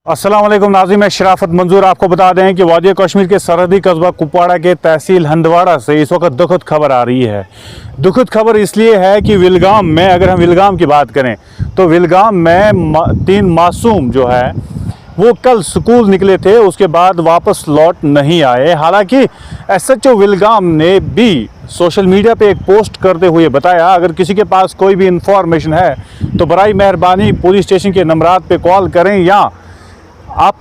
अस्सलाम वालेकुम नाज़रीन, मैं शराफत मंजूर आपको बता दें कि वादी कश्मीर के सरहदी कस्बा कुपवाड़ा के तहसील हंदवाड़ा से इस वक्त दुखद खबर आ रही है। दुखद खबर इसलिए है कि विलगाम में, अगर हम विलगाम की बात करें तो विलगाम में 3 मासूम जो है वो कल स्कूल निकले थे, उसके बाद वापस लौट नहीं आए। हालांकि एसएचओ विलगाम ने भी सोशल मीडिया पे एक पोस्ट करते हुए बताया, अगर किसी के पास कोई भी इंफॉर्मेशन है तो बराए मेहरबानी पुलिस स्टेशन के नंबरात पे कॉल करें या आप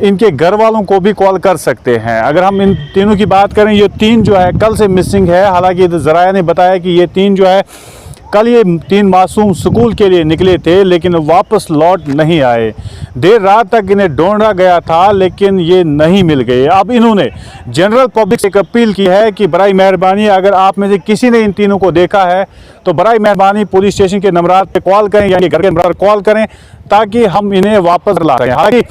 इनके घर वालों को भी कॉल कर सकते हैं। अगर हम इन तीनों की बात करें, ये 3 जो है कल से मिसिंग है। हालांकि ज़राया ने बताया कि ये 3 जो है कल ये 3 मासूम स्कूल के लिए निकले थे, लेकिन वापस लौट नहीं आए। देर रात तक इन्हें ढूंढा गया था, लेकिन ये नहीं मिल गए। अब इन्होंने जनरल पब्लिक से एक अपील की है कि बराए मेहरबानी अगर आप में से किसी ने इन तीनों को देखा है तो बराए मेहरबानी पुलिस स्टेशन के नंबरात पे कॉल करें या घर के नंबर पर कॉल करें ताकि हम इन्हें वापस ला सकें। हालांकि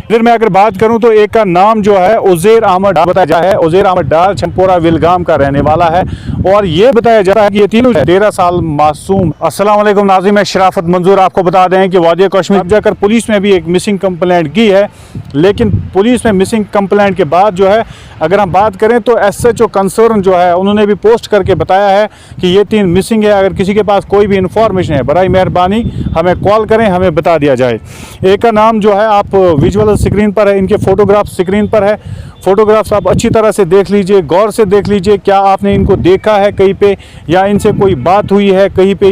फिर मैं अगर बात करूं तो एक का नाम जो है उज़ैर अहमद डार बताया जा है। उज़ैर अहमद डार छमपोरा विलगाम का रहने वाला है और ये बताया जा रहा है कि ये तीनों 13 साल मासूम। अस्सलाम वालेकुम नाज़रीन, मैं शराफत मंजूर आपको बता दें कि वादी कश्मीर जाकर पुलिस में भी एक मिसिंग कंप्लेंट की है, लेकिन पुलिस में मिसिंग कंप्लेंट के बाद जो है अगर हम बात करें तो एसएचओ कंसर्न जो है उन्होंने भी पोस्ट करके बताया है कि ये 3 मिसिंग है। अगर किसी के पास कोई भी इंफॉर्मेशन है बराए मेहरबानी हमें कॉल करें, हमें बता दिया जाए। एक का नाम जो है आप विजुअल स्क्रीन पर है, इनके फोटोग्राफ स्क्रीन पर है। फोटोग्राफ्स आप अच्छी तरह से देख लीजिए, गौर से देख लीजिए, क्या आपने इनको देखा है कहीं पे या इनसे कोई बात हुई है कहीं पे,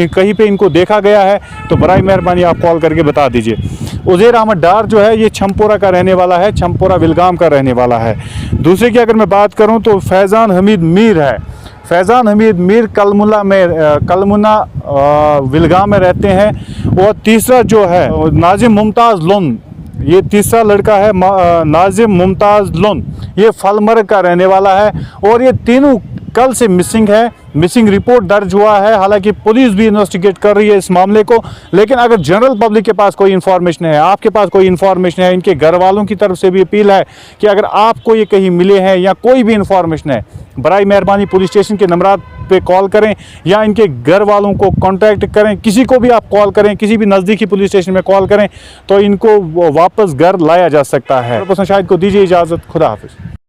कहीं पे इनको देखा गया है तो बराए मेहरबानी आप कॉल करके बता दीजिए। उज़ैर अहमद डार जो है ये छमपोरा का रहने वाला है, छमपोरा विलगाम का रहने वाला है। दूसरे की अगर मैं बात करूं तो फैज़ान हमीद मीर है। फैज़ान हमीद मीर कलमुना विलगाम में रहते हैं। और तीसरा जो है नाजिम मुमताज़ लुन, ये तीसरा लड़का है नाजिम मुमताज़ लुन, ये फलमर्ग का रहने वाला है और ये तीनों कल से मिसिंग है। मिसिंग रिपोर्ट दर्ज हुआ है। हालांकि पुलिस भी इन्वेस्टिगेट कर रही है इस मामले को, लेकिन अगर जनरल पब्लिक के पास कोई इन्फॉर्मेशन है, आपके पास कोई इन्फॉर्मेशन है, इनके घर वालों की तरफ से भी अपील है कि अगर आपको ये कहीं मिले हैं या कोई भी इन्फॉर्मेशन है बराए मेहरबानी पुलिस स्टेशन के नंबरात पे कॉल करें या इनके घर वालों को कांटेक्ट करें। किसी को भी आप कॉल करें, किसी भी नज़दीकी पुलिस स्टेशन में कॉल करें तो इनको वापस घर लाया जा सकता है। शाहिद को दीजिए इजाज़त। खुदा हाफिज़।